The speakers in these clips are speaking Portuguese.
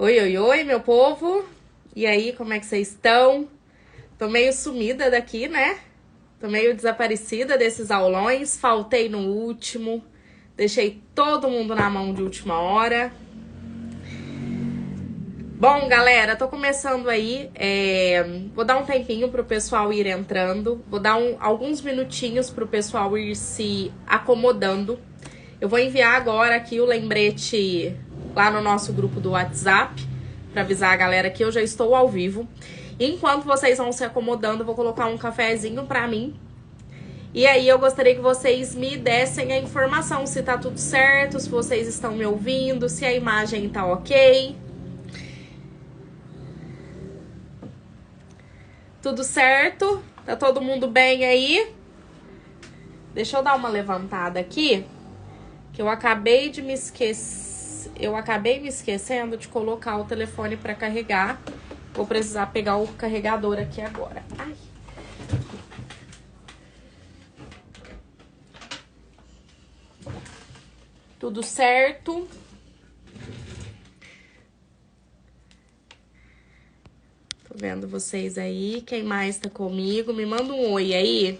Oi, oi, oi, meu povo! E aí, como é que vocês estão? Tô meio sumida daqui, né? Tô meio desaparecida desses aulões, faltei no último, deixei todo mundo na mão de última hora. Bom, galera, tô começando aí, vou dar um tempinho pro pessoal ir entrando, vou dar alguns minutinhos pro pessoal ir se acomodando. Eu vou enviar agora aqui o lembrete lá no nosso grupo do WhatsApp, para avisar a galera que eu já estou ao vivo. Enquanto vocês vão se acomodando, eu vou colocar um cafezinho para mim. E aí eu gostaria que vocês me dessem a informação, se tá tudo certo, se vocês estão me ouvindo, se a imagem tá ok. Tudo certo? Tá todo mundo bem aí? Deixa eu dar uma levantada aqui, que eu acabei me esquecendo de colocar o telefone para carregar. Vou precisar pegar o carregador aqui agora. Ai. Tudo certo? Tô vendo vocês aí. Quem mais tá comigo? Me manda um oi aí.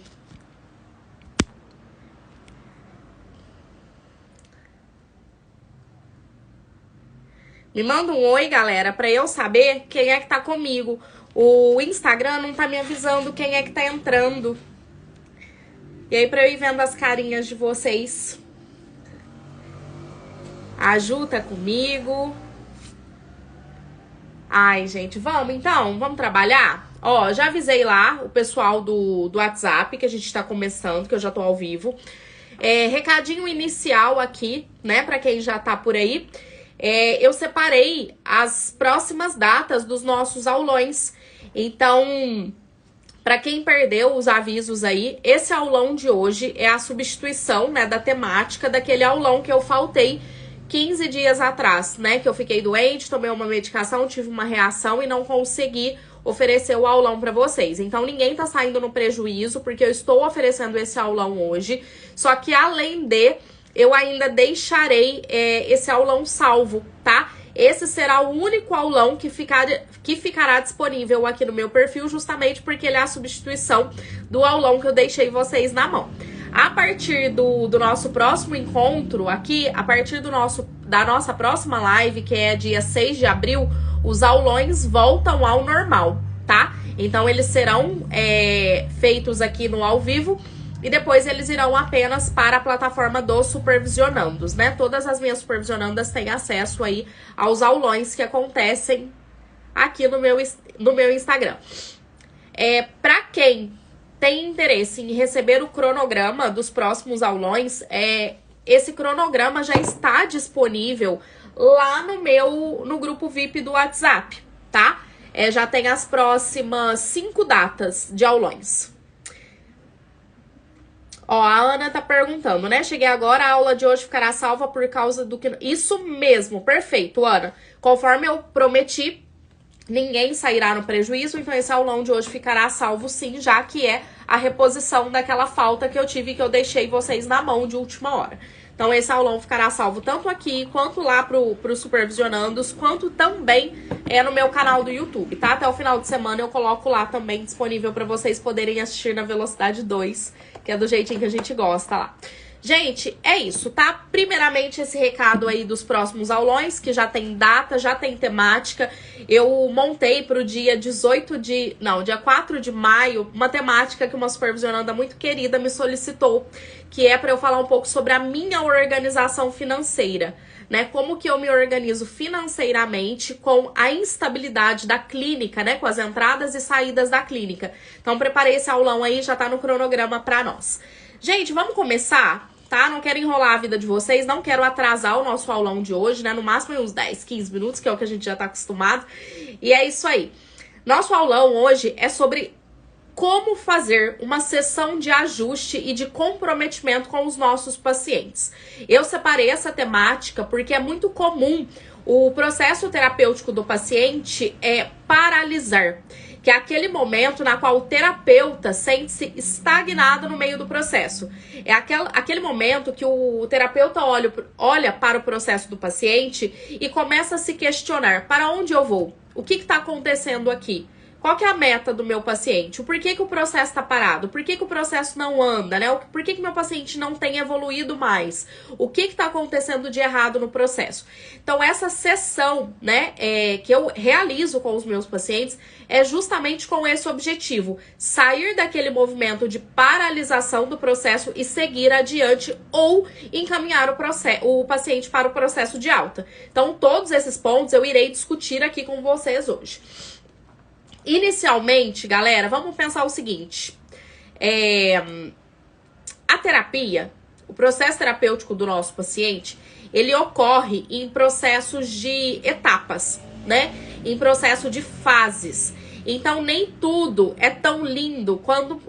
Me manda um oi, galera, pra eu saber quem é que tá comigo. O Instagram não tá me avisando quem é que tá entrando. E aí, pra eu ir vendo as carinhas de vocês. A Ju tá comigo. Ai, gente, vamos então? Vamos trabalhar? Ó, já avisei lá o pessoal do WhatsApp que a gente tá começando, que eu já tô ao vivo. Recadinho inicial aqui, né, pra quem já tá por aí. Eu separei as próximas datas dos nossos aulões. Então, para quem perdeu os avisos aí, esse aulão de hoje é a substituição, né, da temática daquele aulão que eu faltei 15 dias atrás, né, que eu fiquei doente, tomei uma medicação, tive uma reação e não consegui oferecer o aulão para vocês. Então, ninguém tá saindo no prejuízo, porque eu estou oferecendo esse aulão hoje. Só que, além de, eu ainda deixarei esse aulão salvo, tá? Esse será o único aulão que ficará disponível aqui no meu perfil, justamente porque ele é a substituição do aulão que eu deixei vocês na mão. A partir do nosso próximo encontro aqui, a partir da nossa próxima live, que é dia 6 de abril, os aulões voltam ao normal, tá? Então, eles serão feitos aqui no ao vivo e depois eles irão apenas para a plataforma dos supervisionandos, né? Todas as minhas supervisionandas têm acesso aí aos aulões que acontecem aqui no meu Instagram. Para quem tem interesse em receber o cronograma dos próximos aulões, esse cronograma já está disponível lá no grupo VIP do WhatsApp, tá? Já tem as próximas 5 datas de aulões. Ó, a Ana tá perguntando, né? Cheguei agora, a aula de hoje ficará salva por causa do que... Isso mesmo, perfeito, Ana. Conforme eu prometi, ninguém sairá no prejuízo, então esse aulão de hoje ficará salvo sim, já que é a reposição daquela falta que eu tive, que eu deixei vocês na mão de última hora. Então esse aulão ficará salvo tanto aqui, quanto lá pro Supervisionandos, quanto também no meu canal do YouTube, tá? Até o final de semana eu coloco lá também disponível para vocês poderem assistir na velocidade 2, que é do jeitinho que a gente gosta lá. Gente, é isso, tá? Primeiramente, esse recado aí dos próximos aulões, que já tem data, já tem temática. Eu montei pro dia dia 4 de maio, uma temática que uma supervisionanda muito querida me solicitou, que é para eu falar um pouco sobre a minha organização financeira, né? Como que eu me organizo financeiramente com a instabilidade da clínica, né? Com as entradas e saídas da clínica. Então, preparei esse aulão aí, já tá no cronograma pra nós. Gente, vamos começar, tá? Não quero enrolar a vida de vocês, não quero atrasar o nosso aulão de hoje, né? No máximo uns 10, 15 minutos, que é o que a gente já tá acostumado. E é isso aí. Nosso aulão hoje é sobre como fazer uma sessão de ajuste e de comprometimento com os nossos pacientes. Eu separei essa temática porque é muito comum o processo terapêutico do paciente paralisar. que é aquele momento na qual o terapeuta sente-se estagnado no meio do processo. É aquele momento que o terapeuta olha para o processo do paciente e começa a se questionar: para onde eu vou? O que está acontecendo aqui? Qual que é a meta do meu paciente? O porquê que o processo está parado? Por que o processo não anda, né? Por que meu paciente não tem evoluído mais? O que está acontecendo de errado no processo? Então, essa sessão, né, que eu realizo com os meus pacientes é justamente com esse objetivo: sair daquele movimento de paralisação do processo e seguir adiante ou encaminhar o paciente para o processo de alta. Então, todos esses pontos eu irei discutir aqui com vocês hoje. Inicialmente, galera, vamos pensar o seguinte: a terapia, o processo terapêutico do nosso paciente, ele ocorre em processos de etapas, né? Em processo de fases. Então, nem tudo é tão lindo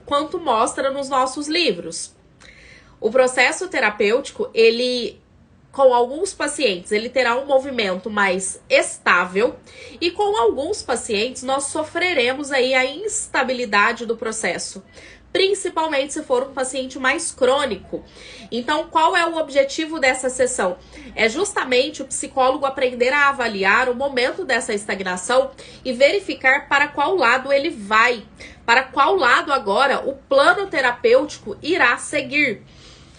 quanto mostra nos nossos livros. O processo terapêutico, com alguns pacientes, ele terá um movimento mais estável, e com alguns pacientes nós sofreremos aí a instabilidade do processo, principalmente se for um paciente mais crônico. Então, qual é o objetivo dessa sessão? É justamente o psicólogo aprender a avaliar o momento dessa estagnação e verificar para qual lado ele vai, para qual lado agora o plano terapêutico irá seguir.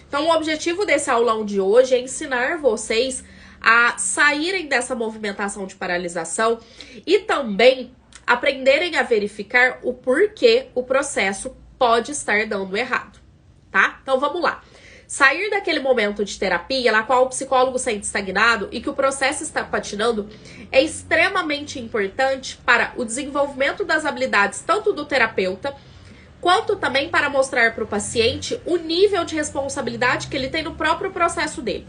Então, o objetivo desse aulão de hoje é ensinar vocês a saírem dessa movimentação de paralisação e também aprenderem a verificar o porquê o processo pode estar dando errado, tá? Então, vamos lá. Sair daquele momento de terapia na qual o psicólogo se sente estagnado e que o processo está patinando é extremamente importante para o desenvolvimento das habilidades tanto do terapeuta quanto também para mostrar para o paciente o nível de responsabilidade que ele tem no próprio processo dele.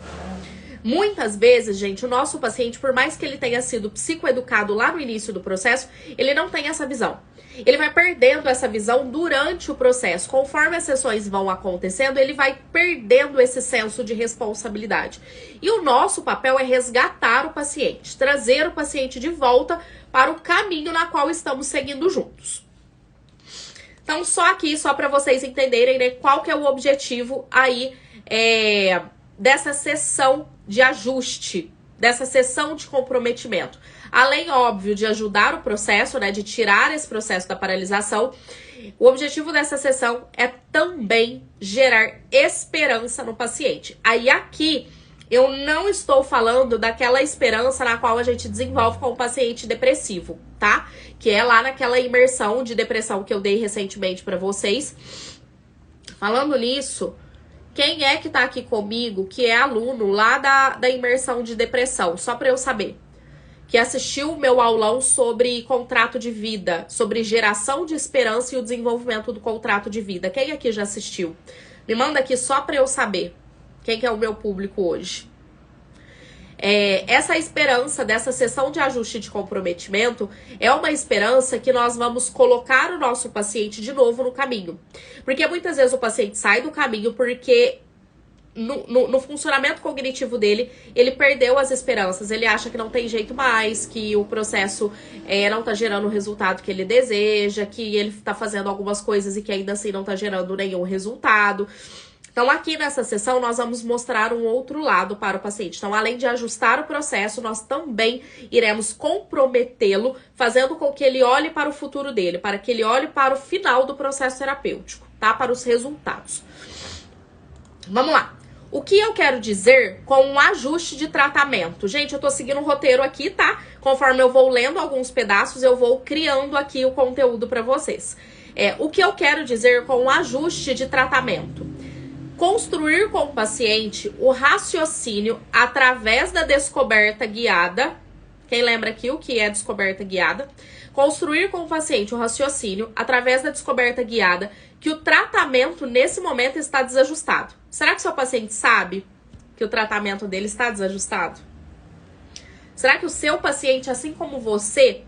Muitas vezes, gente, o nosso paciente, por mais que ele tenha sido psicoeducado lá no início do processo, ele não tem essa visão. Ele vai perdendo essa visão durante o processo. Conforme as sessões vão acontecendo, ele vai perdendo esse senso de responsabilidade. E o nosso papel é resgatar o paciente, trazer o paciente de volta para o caminho na qual estamos seguindo juntos. Então, só para vocês entenderem, né, qual que é o objetivo aí dessa sessão de ajuste, dessa sessão de comprometimento. Além, óbvio, de ajudar o processo, né, de tirar esse processo da paralisação, o objetivo dessa sessão é também gerar esperança no paciente. Aí aqui eu não estou falando daquela esperança na qual a gente desenvolve com o paciente depressivo, tá? Que é lá naquela imersão de depressão que eu dei recentemente para vocês. Falando nisso, quem é que tá aqui comigo que é aluno lá da imersão de depressão? Só para eu saber. Que assistiu o meu aulão sobre contrato de vida, sobre geração de esperança e o desenvolvimento do contrato de vida. Quem aqui já assistiu? Me manda aqui só para eu saber. Quem que é o meu público hoje? Essa esperança dessa sessão de ajuste de comprometimento é uma esperança que nós vamos colocar o nosso paciente de novo no caminho. Porque muitas vezes o paciente sai do caminho porque no funcionamento cognitivo dele, ele perdeu as esperanças, ele acha que não tem jeito mais, que o processo não tá gerando o resultado que ele deseja, que ele tá fazendo algumas coisas e que ainda assim não tá gerando nenhum resultado. Então, aqui nessa sessão, nós vamos mostrar um outro lado para o paciente. Então, além de ajustar o processo, nós também iremos comprometê-lo, fazendo com que ele olhe para o futuro dele, para que ele olhe para o final do processo terapêutico, tá? Para os resultados. Vamos lá. O que eu quero dizer com um ajuste de tratamento? Gente, eu tô seguindo um roteiro aqui, tá? Conforme eu vou lendo alguns pedaços, eu vou criando aqui o conteúdo para vocês. O que eu quero dizer com um ajuste de tratamento? Construir com o paciente o raciocínio através da descoberta guiada. Quem lembra aqui o que é descoberta guiada? Construir com o paciente o raciocínio através da descoberta guiada que o tratamento nesse momento está desajustado. Será que seu paciente sabe que o tratamento dele está desajustado? Será que o seu paciente, assim como você,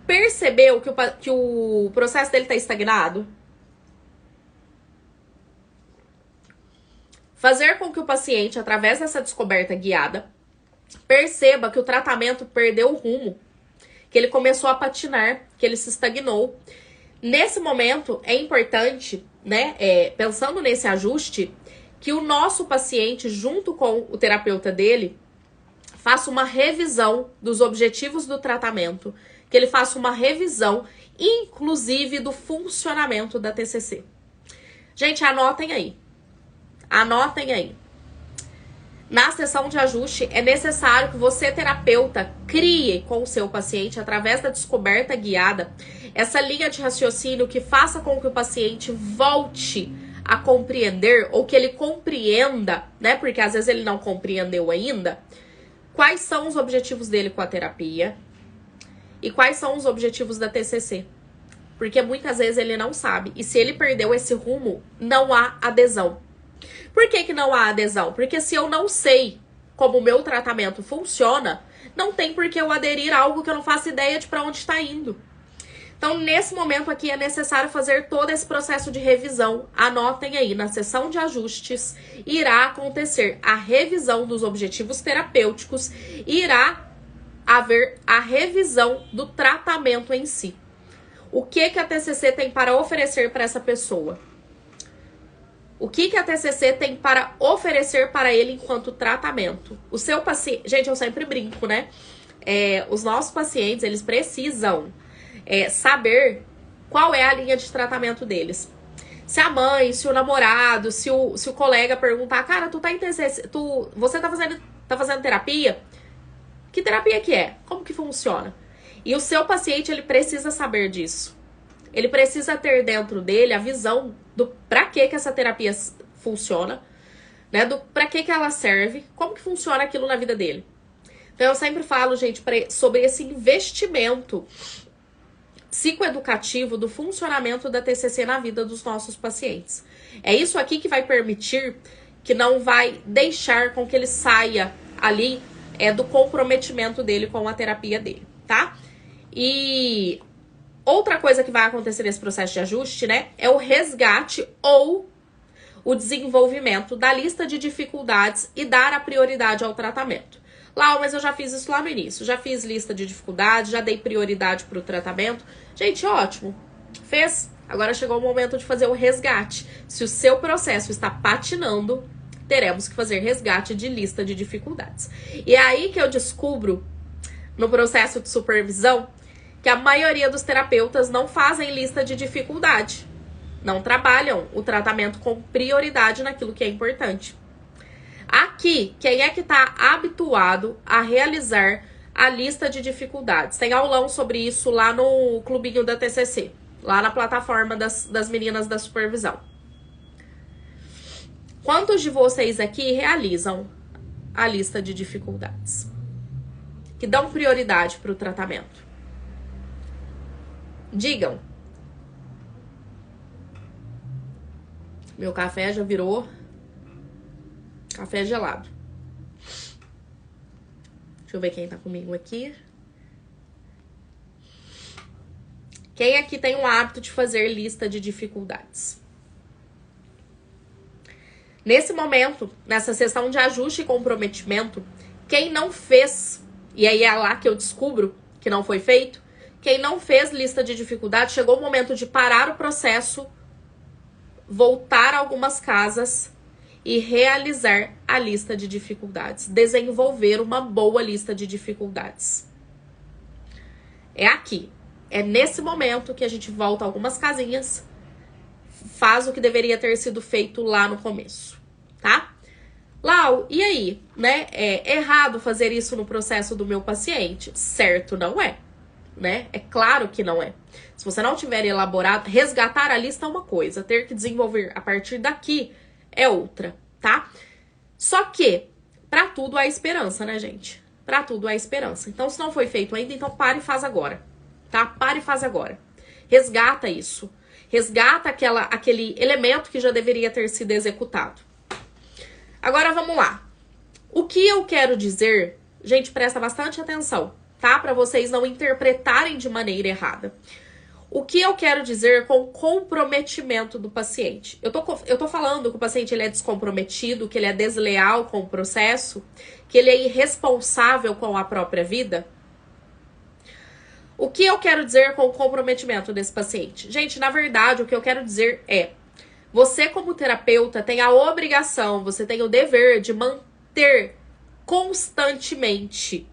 percebeu que o processo dele está estagnado? Fazer com que o paciente, através dessa descoberta guiada, perceba que o tratamento perdeu o rumo, que ele começou a patinar, que ele se estagnou. Nesse momento, é importante, né, pensando nesse ajuste, que o nosso paciente, junto com o terapeuta dele, faça uma revisão dos objetivos do tratamento, que ele faça uma revisão, inclusive, do funcionamento da TCC. Gente, anotem aí. Anotem aí. Na sessão de ajuste, é necessário que você, terapeuta, crie com o seu paciente, através da descoberta guiada, essa linha de raciocínio que faça com que o paciente volte a compreender, ou que ele compreenda, né? Porque às vezes ele não compreendeu ainda, quais são os objetivos dele com a terapia e quais são os objetivos da TCC. Porque muitas vezes ele não sabe. E se ele perdeu esse rumo, não há adesão. Por que não há adesão? Porque se eu não sei como o meu tratamento funciona, não tem por que eu aderir a algo que eu não faço ideia de para onde está indo. Então, nesse momento aqui, é necessário fazer todo esse processo de revisão. Anotem aí, na sessão de ajustes, irá acontecer a revisão dos objetivos terapêuticos e irá haver a revisão do tratamento em si. O que a TCC tem para oferecer para essa pessoa? O que a TCC tem para oferecer para ele enquanto tratamento? O seu paciente... Gente, eu sempre brinco, né? Os nossos pacientes, eles precisam saber qual é a linha de tratamento deles. Se a mãe, se o namorado, se o colega perguntar, cara, tu tá em TCC, você tá fazendo terapia? Que terapia que é? Como que funciona? E o seu paciente, ele precisa saber disso. Ele precisa ter dentro dele a visão do pra que essa terapia funciona, né? Do pra que ela serve, como que funciona aquilo na vida dele. Então, eu sempre falo, gente, sobre esse investimento psicoeducativo do funcionamento da TCC na vida dos nossos pacientes. É isso aqui que vai permitir, que não vai deixar com que ele saia ali do comprometimento dele com a terapia dele, tá? E outra coisa que vai acontecer nesse processo de ajuste, né, é o resgate ou o desenvolvimento da lista de dificuldades e dar a prioridade ao tratamento. Lau, mas eu já fiz isso lá no início, já fiz lista de dificuldades, já dei prioridade para o tratamento. Gente, ótimo, fez. Agora chegou o momento de fazer o resgate. Se o seu processo está patinando, teremos que fazer resgate de lista de dificuldades. E é aí que eu descubro, no processo de supervisão, que a maioria dos terapeutas não fazem lista de dificuldade. Não trabalham o tratamento com prioridade naquilo que é importante. Aqui, quem é que está habituado a realizar a lista de dificuldades? Tem aulão sobre isso lá no clubinho da TCC, lá na plataforma das meninas da supervisão. Quantos de vocês aqui realizam a lista de dificuldades? Que dão prioridade para o tratamento? Digam. Meu café já virou café gelado. Deixa eu ver quem tá comigo aqui. Quem aqui tem o hábito de fazer lista de dificuldades? Nesse momento, nessa sessão de ajuste e comprometimento, quem não fez, e aí é lá que eu descubro que não foi feito, quem não fez lista de dificuldades, chegou o momento de parar o processo, voltar a algumas casas e realizar a lista de dificuldades. Desenvolver uma boa lista de dificuldades. É aqui. É nesse momento que a gente volta algumas casinhas, faz o que deveria ter sido feito lá no começo, tá? Lau, e aí, né? É errado fazer isso no processo do meu paciente? Certo, não é, né? É claro que não é. Se você não tiver elaborado, resgatar a lista é uma coisa, ter que desenvolver a partir daqui é outra, tá? Só que, pra tudo há esperança, né, gente? Pra tudo há esperança. Então, se não foi feito ainda, então pare e faz agora, tá? Pare e faz agora. Resgata isso. Resgata aquele elemento que já deveria ter sido executado. Agora, vamos lá. O que eu quero dizer, gente, presta bastante atenção, tá? Pra vocês não interpretarem de maneira errada. O que eu quero dizer com comprometimento do paciente? Eu tô falando que o paciente ele é descomprometido, que ele é desleal com o processo, que ele é irresponsável com a própria vida? O que eu quero dizer com o comprometimento desse paciente? Gente, na verdade, o que eu quero dizer é: você, como terapeuta, tem a obrigação, você tem o dever de manter constantemente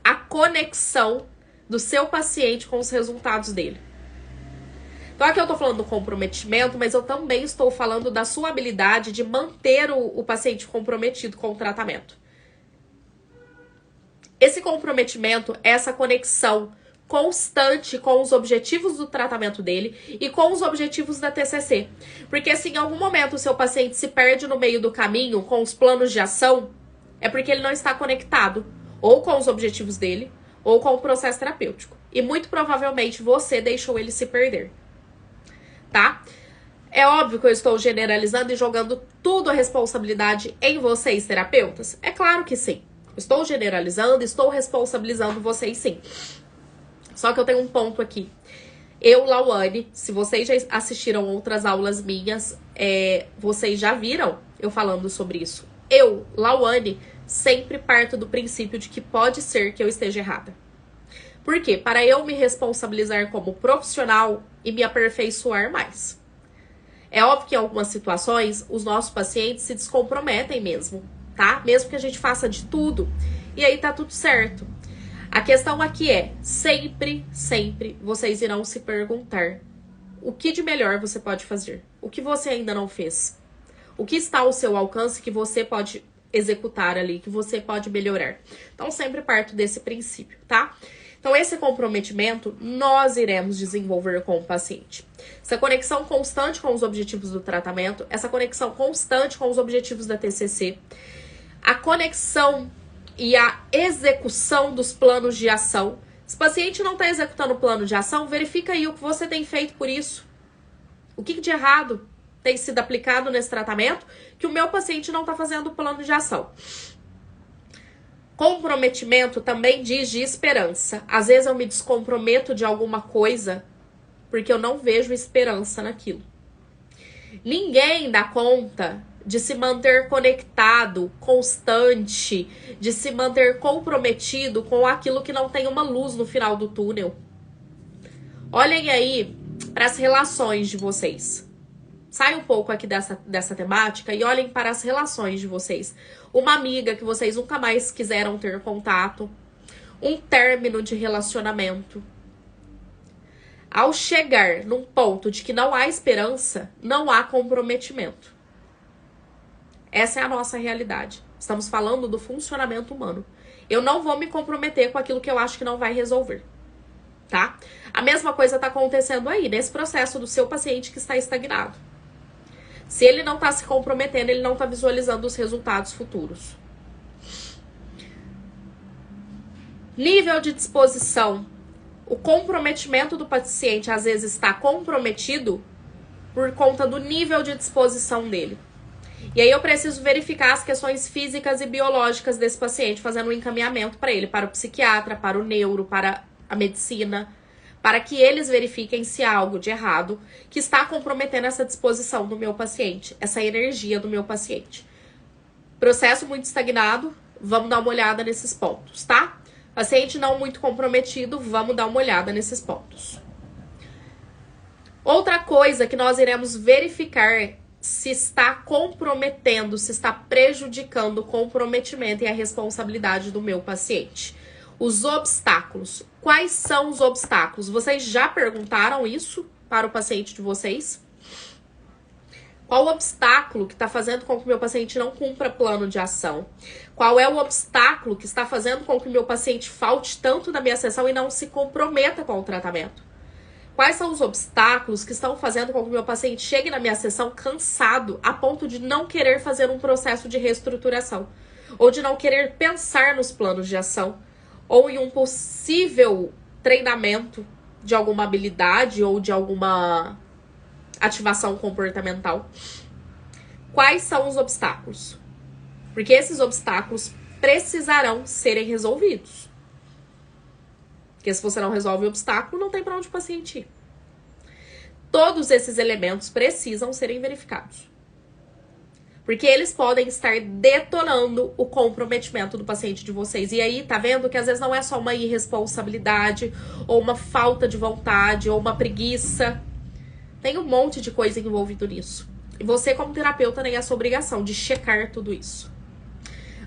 a conexão do seu paciente com os resultados dele. Então aqui eu tô falando do comprometimento, mas eu também estou falando da sua habilidade de manter o paciente comprometido com o tratamento. Esse comprometimento, essa conexão constante com os objetivos do tratamento dele e com os objetivos da TCC. Porque se em algum momento o seu paciente se perde no meio do caminho com os planos de ação, é porque ele não está conectado ou com os objetivos dele ou com o processo terapêutico. E muito provavelmente você deixou ele se perder. Tá? É óbvio que eu estou generalizando e jogando tudo a responsabilidade em vocês, terapeutas? É claro que sim. Estou generalizando, estou responsabilizando vocês sim. Só que eu tenho um ponto aqui. Eu, Lauane, se vocês já assistiram outras aulas minhas, vocês já viram eu falando sobre isso. Eu, Lauane, sempre parto do princípio de que pode ser que eu esteja errada. Por quê? Para eu me responsabilizar como profissional e me aperfeiçoar mais. É óbvio que em algumas situações, os nossos pacientes se descomprometem mesmo, tá? Mesmo que a gente faça de tudo. E aí tá tudo certo. A questão aqui é, sempre vocês irão se perguntar o que de melhor você pode fazer. O que você ainda não fez. O que está ao seu alcance que você pode executar ali, que você pode melhorar. Então sempre parto desse princípio, tá? Então, esse comprometimento nós iremos desenvolver com o paciente. Essa conexão constante com os objetivos do tratamento, essa conexão constante com os objetivos da TCC, a conexão e a execução dos planos de ação. Se o paciente não está executando o plano de ação, verifica aí o que você tem feito por isso. O que de errado tem sido aplicado nesse tratamento que o meu paciente não está fazendo o plano de ação. Comprometimento também diz de esperança. Às vezes eu me descomprometo de alguma coisa porque eu não vejo esperança naquilo. Ninguém dá conta de se manter conectado, constante, de se manter comprometido com aquilo que não tem uma luz no final do túnel. Olhem aí para as relações de vocês. Sai um pouco aqui dessa temática e olhem para as relações de vocês. Uma amiga que vocês nunca mais quiseram ter contato. Um término de relacionamento. Ao chegar num ponto de que não há esperança, não há comprometimento. Essa é a nossa realidade. Estamos falando do funcionamento humano. Eu não vou me comprometer com aquilo que eu acho que não vai resolver. Tá? A mesma coisa está acontecendo aí, nesse processo do seu paciente que está estagnado. Se ele não está se comprometendo, ele não está visualizando os resultados futuros. Nível de disposição. O comprometimento do paciente, às vezes, está comprometido por conta do nível de disposição dele. E aí eu preciso verificar as questões físicas e biológicas desse paciente, fazendo um encaminhamento para ele, para o psiquiatra, para o neuro, para a medicina, para que eles verifiquem se há algo de errado que está comprometendo essa disposição do meu paciente, essa energia do meu paciente. Processo muito estagnado, vamos dar uma olhada nesses pontos, tá? Paciente não muito comprometido, vamos dar uma olhada nesses pontos. Outra coisa que nós iremos verificar se está comprometendo, se está prejudicando o comprometimento e a responsabilidade do meu paciente. Os obstáculos. Quais são os obstáculos? Vocês já perguntaram isso para o paciente de vocês? Qual o obstáculo que está fazendo com que o meu paciente não cumpra plano de ação? Qual é o obstáculo que está fazendo com que o meu paciente falte tanto na minha sessão e não se comprometa com o tratamento? Quais são os obstáculos que estão fazendo com que o meu paciente chegue na minha sessão cansado a ponto de não querer fazer um processo de reestruturação? Ou de não querer pensar nos planos de ação? Ou em um possível treinamento de alguma habilidade ou de alguma ativação comportamental? Quais são os obstáculos? Porque esses obstáculos precisarão serem resolvidos. Porque se você não resolve o obstáculo, não tem para onde o paciente ir. Todos esses elementos precisam serem verificados. Porque eles podem estar detonando o comprometimento do paciente de vocês. E aí, tá vendo que às vezes não é só uma irresponsabilidade, ou uma falta de vontade, ou uma preguiça. Tem um monte de coisa envolvido nisso. E você, como terapeuta, tem essa obrigação de checar tudo isso.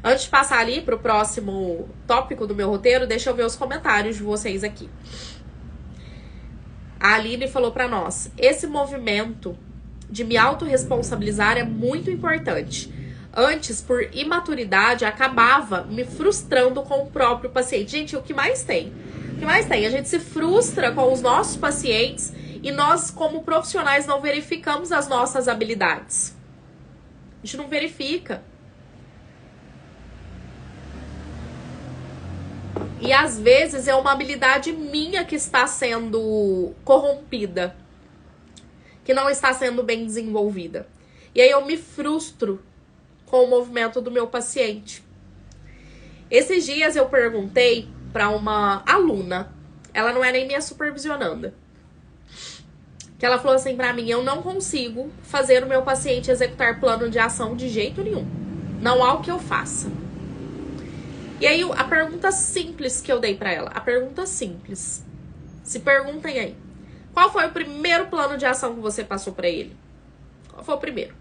Antes de passar ali pro próximo tópico do meu roteiro, deixa eu ver os comentários de vocês aqui. A Aline falou pra nós: esse movimento de me autorresponsabilizar é muito importante. Antes, por imaturidade, acabava me frustrando com o próprio paciente. Gente, o que mais tem? O que mais tem? A gente se frustra com os nossos pacientes e nós, como profissionais, não verificamos as nossas habilidades. A gente não verifica. E às vezes é uma habilidade minha que está sendo corrompida, que não está sendo bem desenvolvida. E aí eu me frustro com o movimento do meu paciente. Esses dias eu perguntei para uma aluna, ela não é nem minha supervisionanda, que ela falou assim para mim: eu não consigo fazer o meu paciente executar plano de ação de jeito nenhum. Não há o que eu faça. E aí a pergunta simples que eu dei para ela, a pergunta simples, se perguntem aí: qual foi o primeiro plano de ação que você passou para ele? Qual foi o primeiro?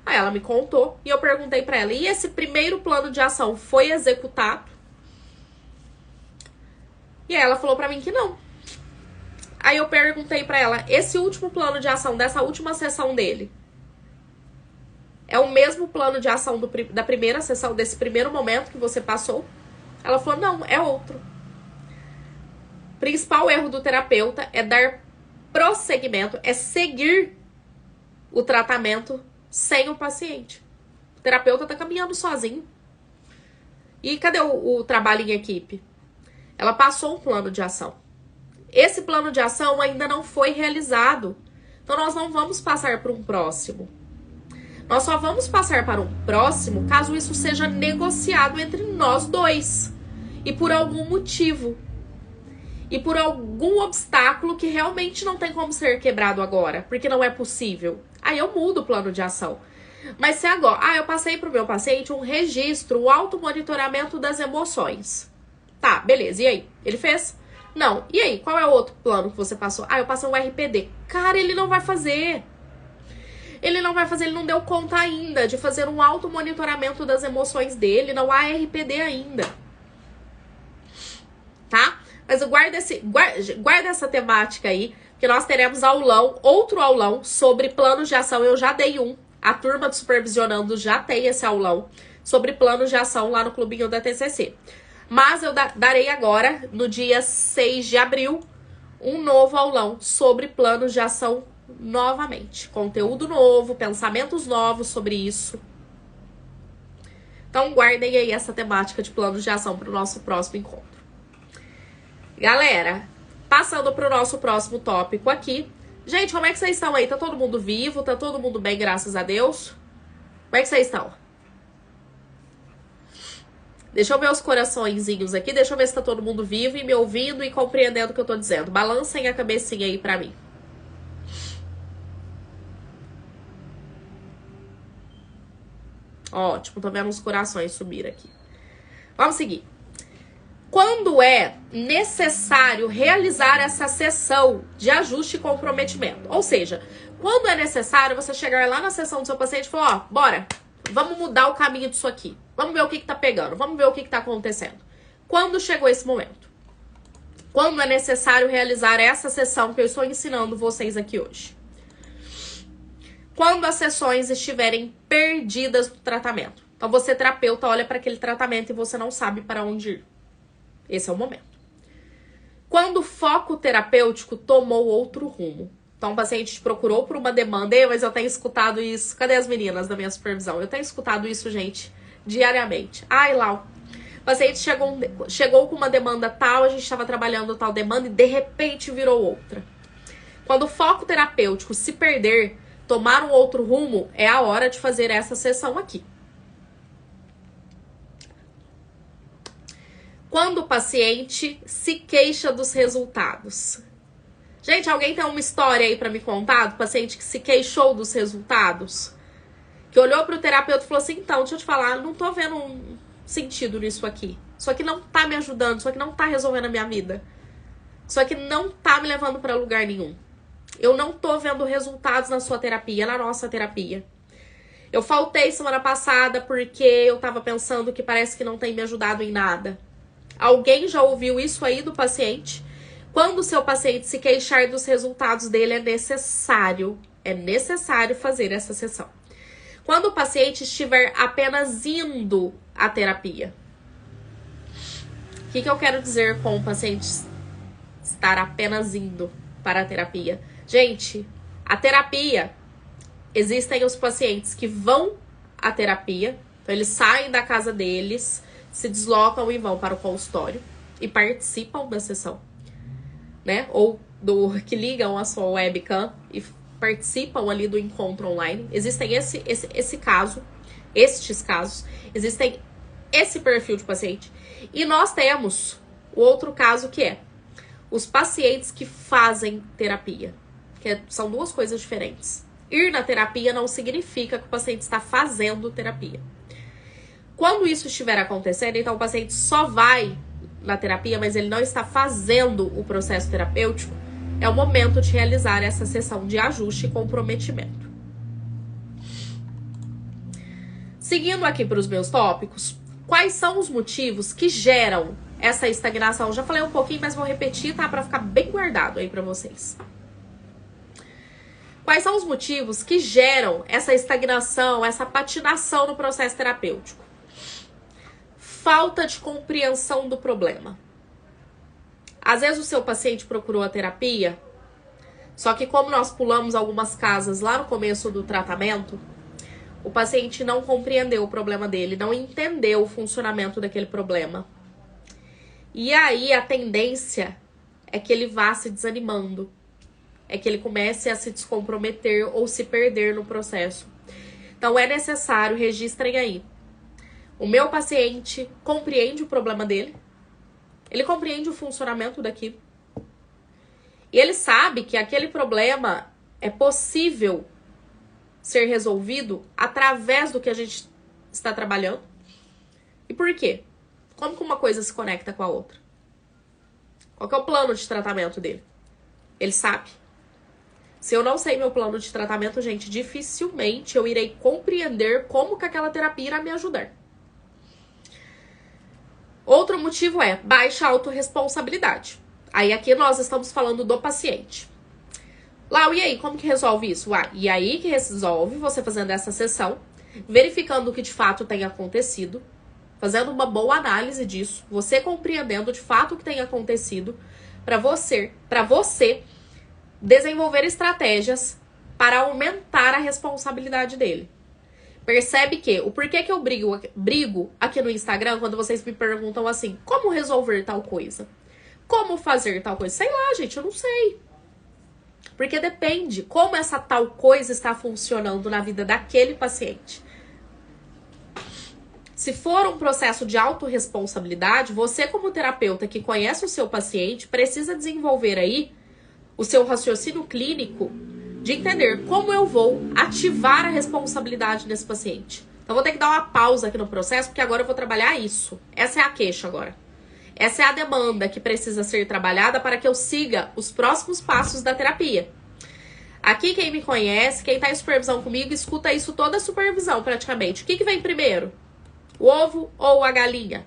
Aí ela me contou e eu perguntei para ela: e esse primeiro plano de ação foi executado? E aí ela falou para mim que não. Aí eu perguntei para ela: esse último plano de ação dessa última sessão dele é o mesmo plano de ação da primeira sessão, desse primeiro momento que você passou? Ela falou: não, é outro. O principal erro do terapeuta é dar prosseguimento, é seguir o tratamento sem o paciente. O terapeuta tá caminhando sozinho. E cadê o trabalho em equipe? Ela passou um plano de ação. Esse plano de ação ainda não foi realizado. Então nós não vamos passar para um próximo. Nós só vamos passar para um próximo caso isso seja negociado entre nós dois. E por algum motivo. E por algum obstáculo que realmente não tem como ser quebrado agora. Porque não é possível. Aí eu mudo o plano de ação. Mas se agora... eu passei para o meu paciente um registro, um automonitoramento das emoções. Tá, beleza. E aí? Ele fez? Não. E aí? Qual é o outro plano que você passou? Eu passei um RPD. Cara, ele não vai fazer. Ele não vai fazer, ele não deu conta ainda de fazer um automonitoramento das emoções dele. Não há RPD ainda. Tá? Mas guarda essa temática aí, que nós teremos outro aulão sobre planos de ação. Eu já dei um. A turma do Supervisionando já tem esse aulão sobre planos de ação lá no clubinho da TCC. Mas eu darei agora, no dia 6 de abril, um novo aulão sobre planos de ação novamente. Conteúdo novo, pensamentos novos sobre isso. Então guardem aí essa temática de planos de ação para o nosso próximo encontro. Galera, passando para o nosso próximo tópico aqui. Gente, como é que vocês estão aí? Tá todo mundo vivo? Tá todo mundo bem, graças a Deus? Como é que vocês estão? Deixa eu ver os coraçõezinhos aqui. Deixa eu ver se tá todo mundo vivo e me ouvindo e compreendendo o que eu tô dizendo. Balancem a cabecinha aí pra mim. Ótimo, tô vendo os corações subir aqui. Vamos seguir. Quando é necessário realizar essa sessão de ajuste e comprometimento? Ou seja, quando é necessário você chegar lá na sessão do seu paciente e falar: ó, bora, vamos mudar o caminho disso aqui. Vamos ver o que tá pegando, vamos ver o que tá acontecendo. Quando chegou esse momento? Quando é necessário realizar essa sessão que eu estou ensinando vocês aqui hoje? Quando as sessões estiverem perdidas do tratamento. Então você, terapeuta, olha para aquele tratamento e você não sabe para onde ir. Esse é o momento. Quando o foco terapêutico tomou outro rumo. Então o paciente te procurou por uma demanda. Mas eu tenho escutado isso. Cadê as meninas da minha supervisão? Eu tenho escutado isso, gente, diariamente. Ai, Lau, o paciente chegou com uma demanda tal, a gente estava trabalhando tal demanda e de repente virou outra. Quando o foco terapêutico se perder, tomar um outro rumo, é a hora de fazer essa sessão aqui. Quando o paciente se queixa dos resultados. Gente, alguém tem uma história aí pra me contar do paciente que se queixou dos resultados? que olhou pro terapeuta e falou assim, então, deixa eu te falar, não tô vendo um sentido nisso aqui. Isso aqui não tá me ajudando, isso aqui não tá resolvendo a minha vida. Isso aqui não tá me levando pra lugar nenhum. Eu não tô vendo resultados na sua terapia, na nossa terapia. Eu faltei semana passada porque eu tava pensando que parece que não tem me ajudado em nada. Alguém já ouviu isso aí do paciente? Quando o seu paciente se queixar dos resultados dele, é necessário fazer essa sessão. Quando o paciente estiver apenas indo à terapia. O que eu quero dizer com o paciente estar apenas indo para a terapia? Gente, a terapia, existem os pacientes que vão à terapia, então eles saem da casa deles, se deslocam e vão para o consultório e participam da sessão, né? Ou que ligam a sua webcam e participam ali do encontro online. Existem estes casos, existem esse perfil de paciente. E nós temos o outro caso que é os pacientes que fazem terapia, que são duas coisas diferentes. Ir na terapia não significa que o paciente está fazendo terapia. Quando isso estiver acontecendo, então o paciente só vai na terapia, mas ele não está fazendo o processo terapêutico, é o momento de realizar essa sessão de ajuste e comprometimento. Seguindo aqui para os meus tópicos, quais são os motivos que geram essa estagnação? Já falei um pouquinho, mas vou repetir, tá? Para ficar bem guardado aí para vocês. Quais são os motivos que geram essa estagnação, essa patinação no processo terapêutico? Falta de compreensão do problema. Às vezes o seu paciente procurou a terapia, só que como nós pulamos algumas casas lá no começo do tratamento, o paciente não compreendeu o problema dele, não entendeu o funcionamento daquele problema. E aí a tendência é que ele vá se desanimando, é que ele comece a se descomprometer ou se perder no processo. Então é necessário, registrem aí. O meu paciente compreende o problema dele, ele compreende o funcionamento daquilo. E ele sabe que aquele problema é possível ser resolvido através do que a gente está trabalhando. E por quê? Como que uma coisa se conecta com a outra? Qual que é o plano de tratamento dele? Ele sabe. Se eu não sei meu plano de tratamento, gente, dificilmente eu irei compreender como que aquela terapia irá me ajudar. Outro motivo é baixa autorresponsabilidade. Aí aqui nós estamos falando do paciente. Lau, e aí, como que resolve isso? E aí que resolve você fazendo essa sessão, verificando o que de fato tem acontecido, fazendo uma boa análise disso, você compreendendo de fato o que tem acontecido, para você desenvolver estratégias para aumentar a responsabilidade dele. Percebe que o porquê que eu brigo aqui no Instagram quando vocês me perguntam assim, como resolver tal coisa? Como fazer tal coisa? Sei lá, gente, eu não sei. Porque depende como essa tal coisa está funcionando na vida daquele paciente. Se for um processo de autorresponsabilidade, você como terapeuta que conhece o seu paciente, precisa desenvolver aí o seu raciocínio clínico de entender como eu vou ativar a responsabilidade desse paciente. Então, vou ter que dar uma pausa aqui no processo, porque agora eu vou trabalhar isso. Essa é a queixa agora. Essa é a demanda que precisa ser trabalhada para que eu siga os próximos passos da terapia. Aqui, quem me conhece, quem está em supervisão comigo, escuta isso toda a supervisão, praticamente. O que vem primeiro? O ovo ou a galinha?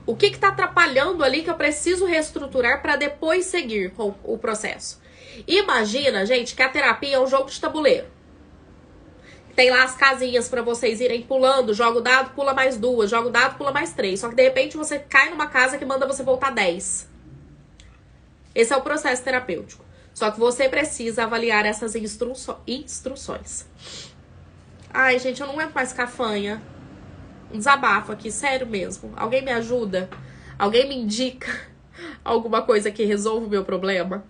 O que está atrapalhando ali que eu preciso reestruturar para depois seguir com o processo? Imagina, gente, que a terapia é um jogo de tabuleiro. Tem lá as casinhas para vocês irem pulando, joga o dado, pula mais 2, joga o dado, pula mais 3. Só que de repente você cai numa casa que manda você voltar 10. Esse é o processo terapêutico. Só que você precisa avaliar essas instruções. Ai, gente, eu não aguento mais cafanha. Um desabafo aqui, sério mesmo. Alguém me ajuda? Alguém me indica alguma coisa que resolva o meu problema?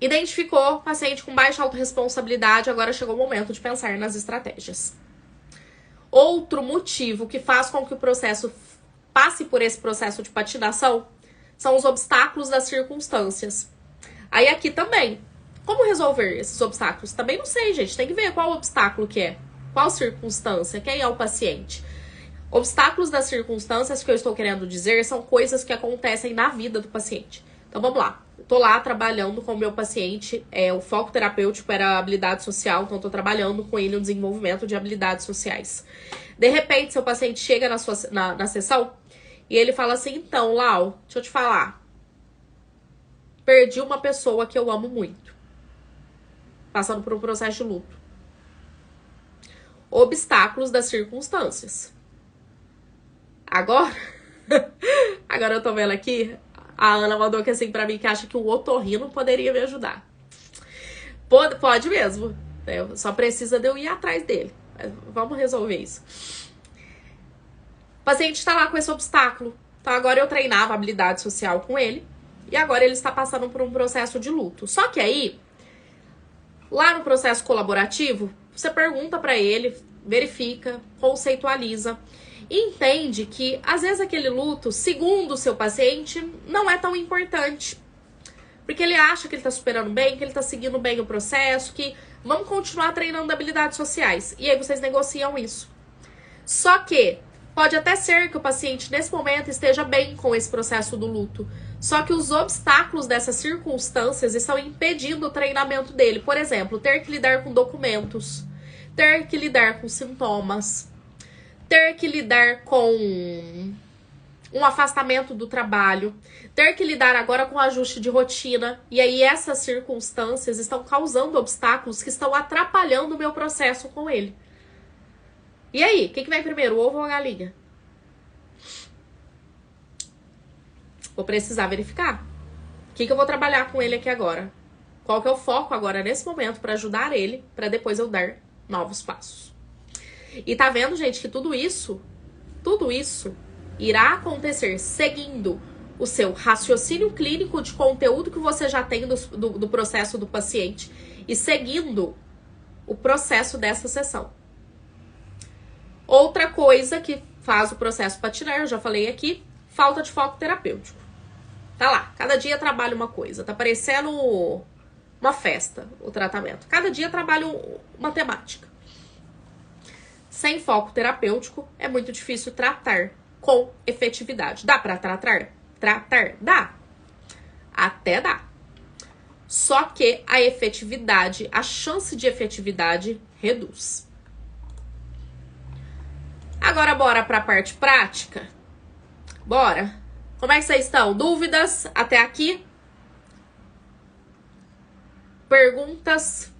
Identificou paciente com baixa autorresponsabilidade, agora chegou o momento de pensar nas estratégias. Outro motivo que faz com que o processo passe por esse processo de patinação são os obstáculos das circunstâncias. Aí aqui também, Como resolver esses obstáculos? Também não sei, gente. Tem que ver qual obstáculo que é. Qual circunstância? Quem é o paciente? Obstáculos das circunstâncias que eu estou querendo dizer são coisas que acontecem na vida do paciente. Então vamos lá. Eu tô lá trabalhando com o meu paciente. O foco terapêutico era habilidade social. Então eu tô trabalhando com ele no desenvolvimento de habilidades sociais. De repente, seu paciente chega na sessão e ele fala assim: então, Lau, deixa eu te falar. Perdi uma pessoa que eu amo muito. Passando por um processo de luto. Obstáculos das circunstâncias. Agora eu tô vendo aqui, a Ana mandou aqui assim pra mim que acha que o otorrino poderia me ajudar. Pode mesmo. Só precisa de eu ir atrás dele. Vamos resolver isso. O paciente tá lá com esse obstáculo. Então agora eu treinava habilidade social com ele. E agora ele está passando por um processo de luto. Só que aí, lá no processo colaborativo, você pergunta pra ele, verifica, conceitualiza e entende que, às vezes, aquele luto, segundo o seu paciente, não é tão importante. Porque ele acha que ele tá superando bem, que ele tá seguindo bem o processo, que vamos continuar treinando habilidades sociais. E aí vocês negociam isso. Só que pode até ser que o paciente, nesse momento, esteja bem com esse processo do luto. Só que os obstáculos dessas circunstâncias estão impedindo o treinamento dele. Por exemplo, ter que lidar com documentos, ter que lidar com sintomas, ter que lidar com um afastamento do trabalho, ter que lidar agora com ajuste de rotina. E aí essas circunstâncias estão causando obstáculos que estão atrapalhando o meu processo com ele. E aí, o que vai primeiro, o ovo ou a galinha? Vou precisar verificar. O que eu vou trabalhar com ele aqui agora? Qual que é o foco agora nesse momento para ajudar ele, para depois eu dar novos passos. E tá vendo, gente, que tudo isso irá acontecer seguindo o seu raciocínio clínico de conteúdo que você já tem do processo do paciente e seguindo o processo dessa sessão. Outra coisa que faz o processo patinar, eu já falei aqui, falta de foco terapêutico. Tá lá, cada dia trabalha uma coisa, tá parecendo uma festa o tratamento. Cada dia trabalha uma temática. Sem foco terapêutico é muito difícil tratar com efetividade. Dá pra tratar? Tratar? Dá. Até dá. Só que a efetividade, a chance de efetividade reduz. Agora bora pra parte prática? Bora. Como é que vocês estão? Dúvidas até aqui? Perguntas?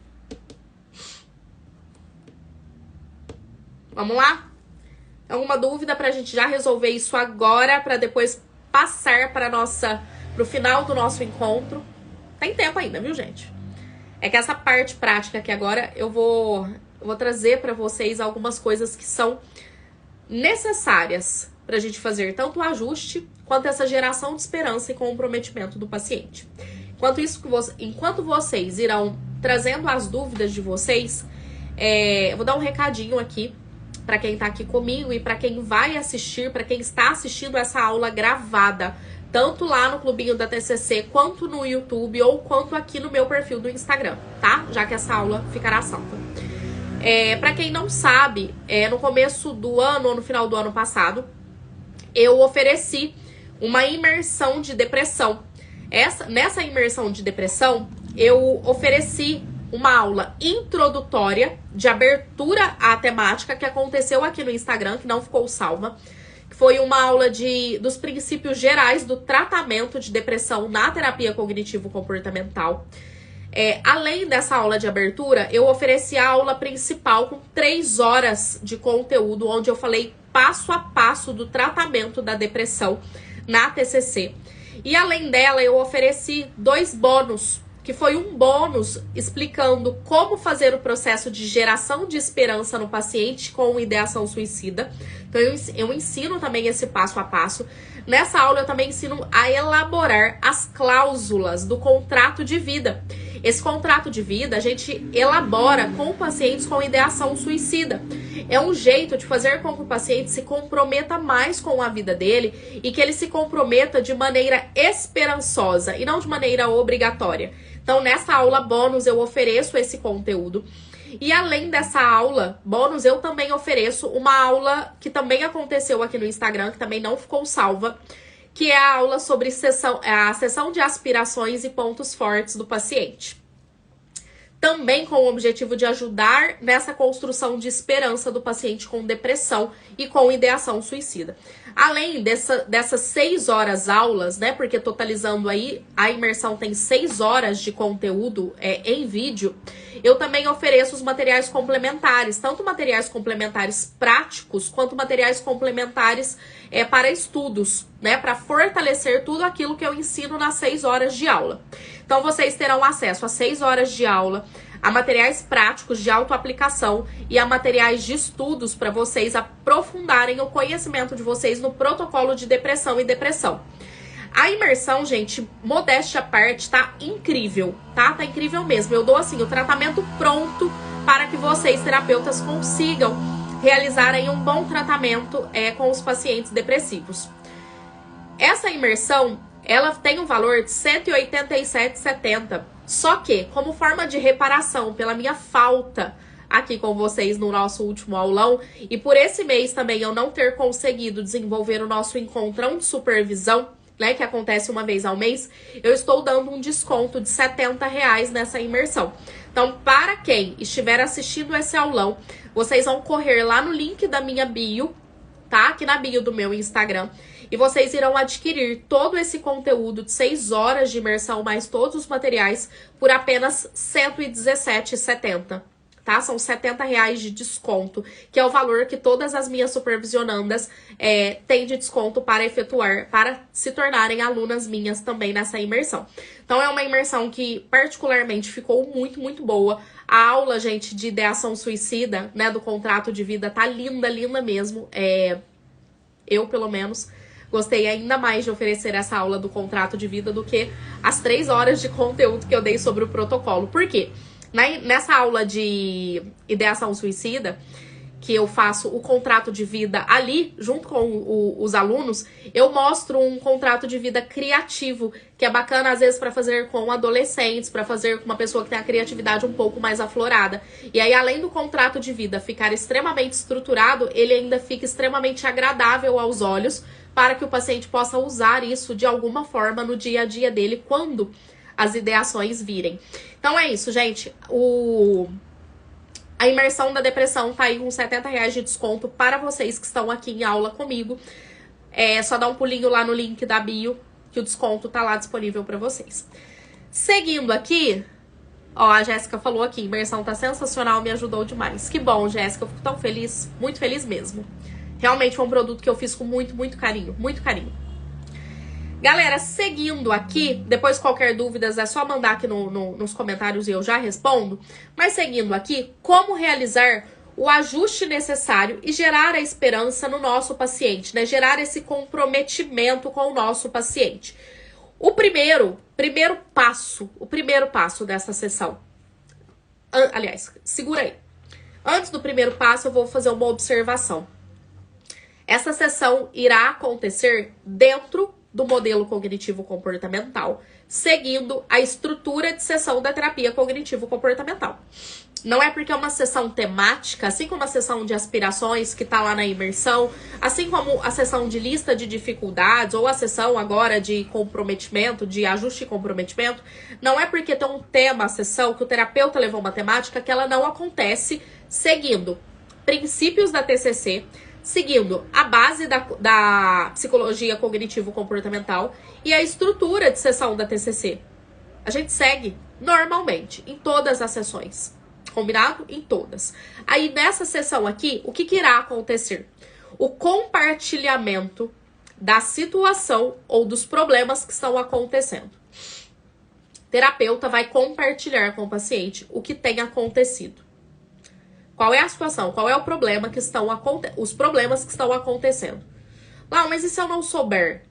Vamos lá? Alguma dúvida pra gente já resolver isso agora, pra depois passar pro final do nosso encontro? Tem tempo ainda, viu, gente? É que essa parte prática aqui agora eu vou trazer pra vocês algumas coisas que são necessárias pra gente fazer tanto o ajuste quanto essa geração de esperança e comprometimento do paciente. Enquanto vocês irão trazendo as dúvidas de vocês, eu vou dar um recadinho aqui para quem tá aqui comigo e para quem vai assistir, para quem está assistindo essa aula gravada, tanto lá no Clubinho da TCC, quanto no YouTube, ou quanto aqui no meu perfil do Instagram, tá? Já que essa aula ficará salva. Para quem não sabe, no começo do ano, ou no final do ano passado, eu ofereci uma imersão de depressão. Nessa imersão de depressão, eu ofereci uma aula introdutória de abertura à temática que aconteceu aqui no Instagram, que não ficou salva. Foi uma aula dos princípios gerais do tratamento de depressão na terapia cognitivo-comportamental. Além dessa aula de abertura, eu ofereci a aula principal com 3 horas de conteúdo, onde eu falei passo a passo do tratamento da depressão na TCC. E além dela, eu ofereci 2 bônus, que foi um bônus explicando como fazer o processo de geração de esperança no paciente com ideação suicida. Então eu ensino também esse passo a passo. Nessa aula eu também ensino a elaborar as cláusulas do contrato de vida. Esse contrato de vida a gente elabora com pacientes com ideação suicida. É um jeito de fazer com que o paciente se comprometa mais com a vida dele e que ele se comprometa de maneira esperançosa e não de maneira obrigatória. Então, nessa aula bônus, eu ofereço esse conteúdo. E além dessa aula bônus, eu também ofereço uma aula que também aconteceu aqui no Instagram, que também não ficou salva, que é a aula sobre a sessão de aspirações e pontos fortes do paciente. Também com o objetivo de ajudar nessa construção de esperança do paciente com depressão e com ideação suicida. Além dessas 6 horas aulas, né, porque totalizando aí, a imersão tem 6 horas de conteúdo em vídeo, eu também ofereço os materiais complementares, tanto materiais complementares práticos, quanto materiais complementares para estudos, né, para fortalecer tudo aquilo que eu ensino nas 6 horas de aula. Então, vocês terão acesso a 6 horas de aula, a materiais práticos de autoaplicação e a materiais de estudos para vocês aprofundarem o conhecimento de vocês no protocolo de depressão e depressão. A imersão, gente, modéstia à parte, tá incrível, tá? Tá incrível mesmo. Eu dou, assim, o tratamento pronto para que vocês, terapeutas, consigam realizarem um bom tratamento com os pacientes depressivos. Essa imersão, ela tem um valor de R$ 187,70. Só que, como forma de reparação pela minha falta aqui com vocês no nosso último aulão, e por esse mês também eu não ter conseguido desenvolver o nosso encontrão de supervisão, né, que acontece uma vez ao mês, eu estou dando um desconto de R$ 70,00 nessa imersão. Então, para quem estiver assistindo esse aulão, vocês vão correr lá no link da minha bio, tá? Aqui na bio do meu Instagram. E vocês irão adquirir todo esse conteúdo de 6 horas de imersão, mais todos os materiais, por apenas R$ 117,70. Tá? São R$ 70,00 de desconto, que é o valor que todas as minhas supervisionandas têm de desconto para efetuar, para se tornarem alunas minhas também nessa imersão. Então, é uma imersão que particularmente ficou muito, muito boa. A aula, gente, de ideação suicida, né, do contrato de vida, tá linda, linda mesmo. Eu, pelo menos, gostei ainda mais de oferecer essa aula do contrato de vida do que as 3 horas de conteúdo que eu dei sobre o protocolo. Por quê? Nessa aula de ideação suicida, que eu faço o contrato de vida ali, junto com os alunos, eu mostro um contrato de vida criativo, que é bacana, às vezes, para fazer com adolescentes, para fazer com uma pessoa que tem a criatividade um pouco mais aflorada. E aí, além do contrato de vida ficar extremamente estruturado, ele ainda fica extremamente agradável aos olhos, para que o paciente possa usar isso de alguma forma no dia a dia dele, quando as ideações virem. Então é isso, gente. A imersão da depressão tá aí com R$ 70,00 de desconto para vocês que estão aqui em aula comigo. É só dar um pulinho lá no link da bio, que o desconto tá lá disponível para vocês. Seguindo aqui, ó, a Jéssica falou aqui, imersão tá sensacional, me ajudou demais. Que bom, Jéssica, eu fico tão feliz, muito feliz mesmo. Realmente foi um produto que eu fiz com muito, muito carinho, muito carinho. Galera, seguindo aqui, depois qualquer dúvida é só mandar aqui nos comentários e eu já respondo. Mas seguindo aqui, como realizar o ajuste necessário e gerar a esperança no nosso paciente, né? Gerar esse comprometimento com o nosso paciente. O primeiro passo dessa sessão. Aliás, segura aí. Antes do primeiro passo, eu vou fazer uma observação. Essa sessão irá acontecer dentro do modelo cognitivo-comportamental, seguindo a estrutura de sessão da terapia cognitivo-comportamental. Não é porque é uma sessão temática, assim como a sessão de aspirações que tá lá na imersão, assim como a sessão de lista de dificuldades, ou a sessão agora de comprometimento, de ajuste e comprometimento, não é porque tem um tema a sessão, que o terapeuta levou uma temática, que ela não acontece seguindo princípios da TCC, seguindo a base da psicologia cognitivo-comportamental e a estrutura de sessão da TCC. A gente segue normalmente em todas as sessões. Combinado? Em todas. Aí, nessa sessão aqui, o que irá acontecer? O compartilhamento da situação ou dos problemas que estão acontecendo. O terapeuta vai compartilhar com o paciente o que tem acontecido. Qual é a situação? Qual é o problema que os problemas que estão acontecendo? Não, mas e se eu não souber?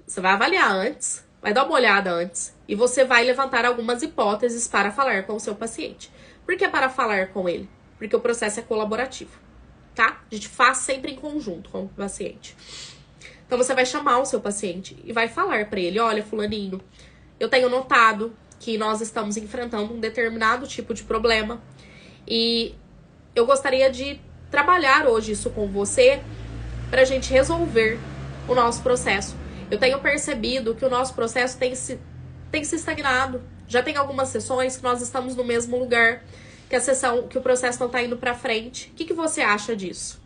Você vai avaliar antes, vai dar uma olhada antes e você vai levantar algumas hipóteses para falar com o seu paciente. Por que para falar com ele? Porque o processo é colaborativo, tá? A gente faz sempre em conjunto com o paciente. Então você vai chamar o seu paciente e vai falar para ele, olha, fulaninho, eu tenho notado que nós estamos enfrentando um determinado tipo de problema. E eu gostaria de trabalhar hoje isso com você pra gente resolver o nosso processo. Eu tenho percebido que o nosso processo tem se estagnado. Já tem algumas sessões que nós estamos no mesmo lugar, que o processo não tá indo pra frente. O que você acha disso?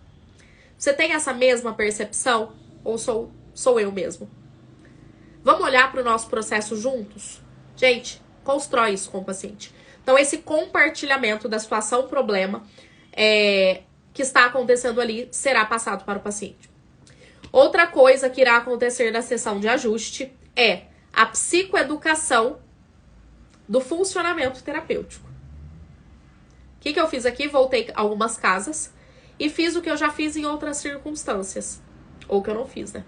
Você tem essa mesma percepção? Ou sou eu mesmo? Vamos olhar para o nosso processo juntos? Gente, constrói isso com o paciente. Então, esse compartilhamento da situação problema que está acontecendo ali será passado para o paciente. Outra coisa que irá acontecer na sessão de ajuste é a psicoeducação do funcionamento terapêutico. O que eu fiz aqui? Voltei algumas casas e fiz o que eu já fiz em outras circunstâncias. Ou que eu não fiz, né?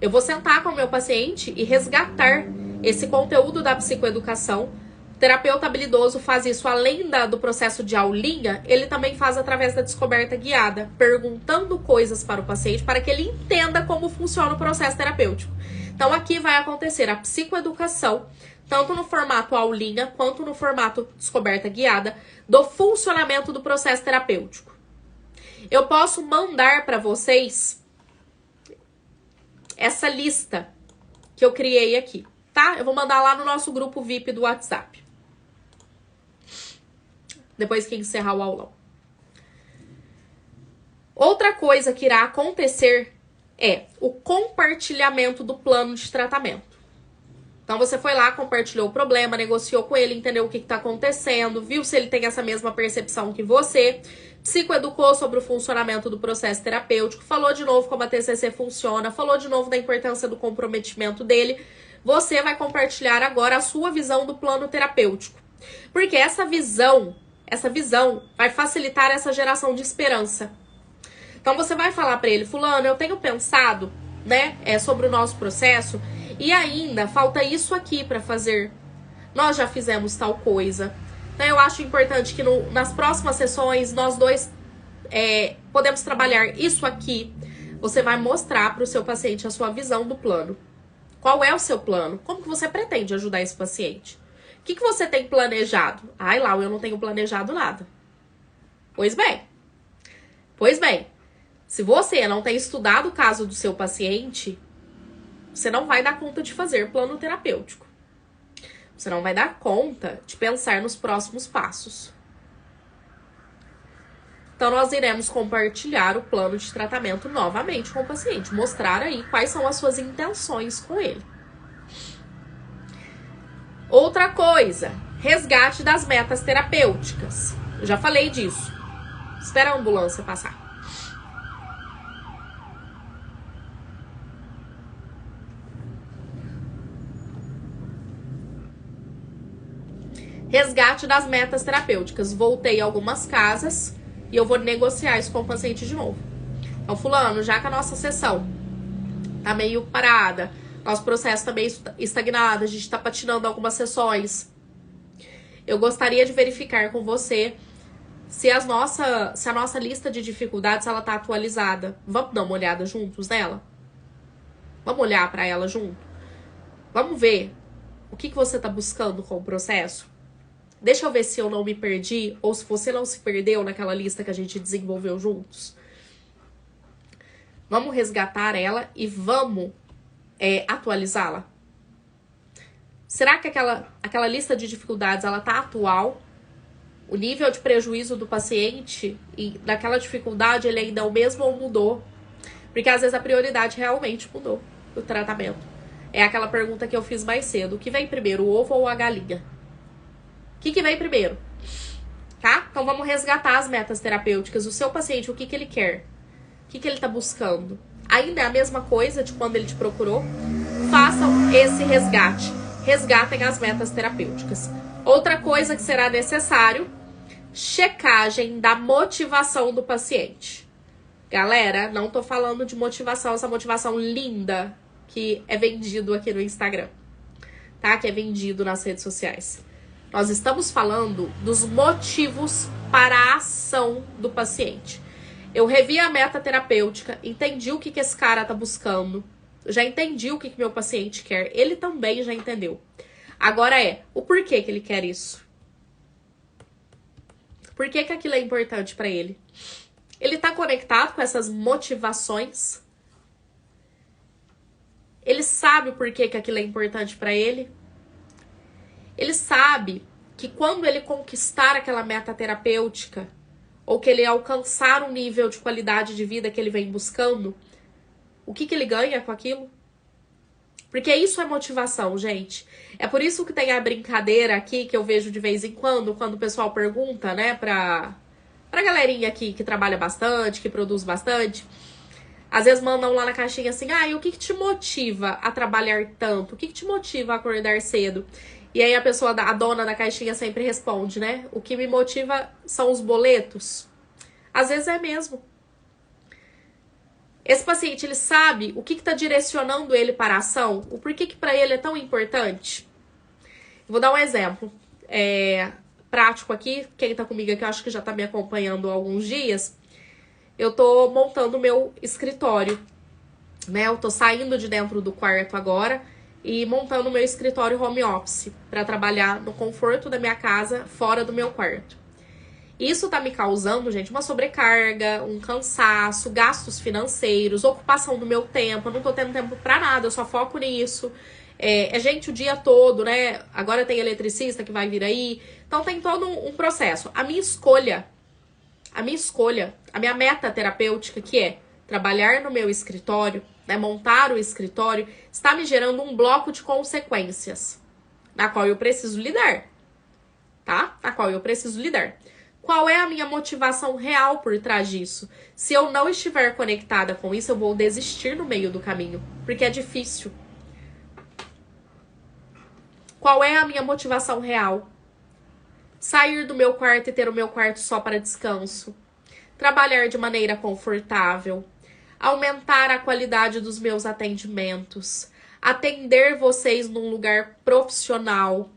Eu vou sentar com o meu paciente e resgatar esse conteúdo da psicoeducação. O terapeuta habilidoso faz isso além do processo de aulinha, ele também faz através da descoberta guiada, perguntando coisas para o paciente para que ele entenda como funciona o processo terapêutico. Então aqui vai acontecer a psicoeducação, tanto no formato aulinha quanto no formato descoberta guiada, do funcionamento do processo terapêutico. Eu posso mandar para vocês essa lista que eu criei aqui, tá? Eu vou mandar lá no nosso grupo VIP do WhatsApp. Depois que encerrar o aulão. Outra coisa que irá acontecer é o compartilhamento do plano de tratamento. Então, você foi lá, compartilhou o problema, negociou com ele, entendeu o que está acontecendo, viu se ele tem essa mesma percepção que você, psicoeducou sobre o funcionamento do processo terapêutico, falou de novo como a TCC funciona, falou de novo da importância do comprometimento dele. Você vai compartilhar agora a sua visão do plano terapêutico. Porque essa visão vai facilitar essa geração de esperança. Então, você vai falar para ele, fulano, eu tenho pensado, né, sobre o nosso processo, e ainda falta isso aqui para fazer. Nós já fizemos tal coisa. Então, eu acho importante que nas próximas sessões, nós dois podemos trabalhar isso aqui. Você vai mostrar para o seu paciente a sua visão do plano. Qual é o seu plano? Como que você pretende ajudar esse paciente? O que você tem planejado? Ai, Lau, eu não tenho planejado nada. Pois bem, se você não tem estudado o caso do seu paciente, você não vai dar conta de fazer plano terapêutico. Você não vai dar conta de pensar nos próximos passos. Então, nós iremos compartilhar o plano de tratamento novamente com o paciente. Mostrar aí quais são as suas intenções com ele. Outra coisa, resgate das metas terapêuticas. Eu já falei disso. Espera a ambulância passar. Resgate das metas terapêuticas. Voltei a algumas casas e eu vou negociar isso com o paciente de novo. Então, fulano, já que a nossa sessão tá meio parada, nosso processo tá meio estagnado, a gente tá patinando algumas sessões, eu gostaria de verificar com você se a nossa lista de dificuldades ela tá atualizada. Vamos dar uma olhada juntos nela? Vamos olhar para ela junto? Vamos ver o que você tá buscando com o processo? Deixa eu ver se eu não me perdi ou se você não se perdeu naquela lista que a gente desenvolveu juntos. Vamos resgatar ela e vamos atualizá-la. Será que aquela lista de dificuldades ela tá atual? O nível de prejuízo do paciente e daquela dificuldade ele ainda é o mesmo ou mudou? Porque às vezes a prioridade realmente mudou do tratamento. É aquela pergunta que eu fiz mais cedo. O que vem primeiro, o ovo ou a galinha? O que vem primeiro? Tá? Então vamos resgatar as metas terapêuticas. O seu paciente, o que ele quer? O que ele tá buscando? Ainda é a mesma coisa de quando ele te procurou? Façam esse resgate. Resgatem as metas terapêuticas. Outra coisa que será necessário, checagem da motivação do paciente. Galera, não tô falando de motivação, essa motivação linda que é vendido aqui no Instagram, tá? Que é vendido nas redes sociais. Nós estamos falando dos motivos para a ação do paciente. Eu revi a meta terapêutica, entendi o que esse cara tá buscando. já entendi o que meu paciente quer. Ele também já entendeu. Agora o porquê que ele quer isso? Por que aquilo é importante para ele? Ele tá conectado com essas motivações? Ele sabe o porquê que aquilo é importante para ele? Ele sabe que quando ele conquistar aquela meta terapêutica, ou que ele alcançar um nível de qualidade de vida que ele vem buscando, o que ele ganha com aquilo? Porque isso é motivação, gente. É por isso que tem a brincadeira aqui, que eu vejo de vez em quando o pessoal pergunta, né, pra galerinha aqui que trabalha bastante, que produz bastante. Às vezes mandam lá na caixinha assim, e o que te motiva a trabalhar tanto? O que te motiva a acordar cedo? E aí a dona da caixinha sempre responde, né? O que me motiva são os boletos. Às vezes é mesmo. Esse paciente, ele sabe o que está direcionando ele para a ação, o porquê que para ele é tão importante. Vou dar um exemplo prático aqui. Quem está comigo aqui, eu acho que já está me acompanhando há alguns dias. Eu tô montando o meu escritório, né? Eu tô saindo de dentro do quarto agora e montando o meu escritório home office para trabalhar no conforto da minha casa, fora do meu quarto. Isso tá me causando, gente, uma sobrecarga, um cansaço, gastos financeiros, ocupação do meu tempo. Eu não tô tendo tempo pra nada, eu só foco nisso. Gente, o dia todo, né? Agora tem eletricista que vai vir aí. Então tem todo um processo. A minha escolha, a minha meta terapêutica, que é trabalhar no meu escritório, né, montar o escritório, está me gerando um bloco de consequências, na qual eu preciso lidar, tá? Na qual eu preciso lidar. Qual é a minha motivação real por trás disso? Se eu não estiver conectada com isso, eu vou desistir no meio do caminho, porque é difícil. Qual é a minha motivação real? Sair do meu quarto e ter o meu quarto só para descanso. Trabalhar de maneira confortável. Aumentar a qualidade dos meus atendimentos. Atender vocês num lugar profissional.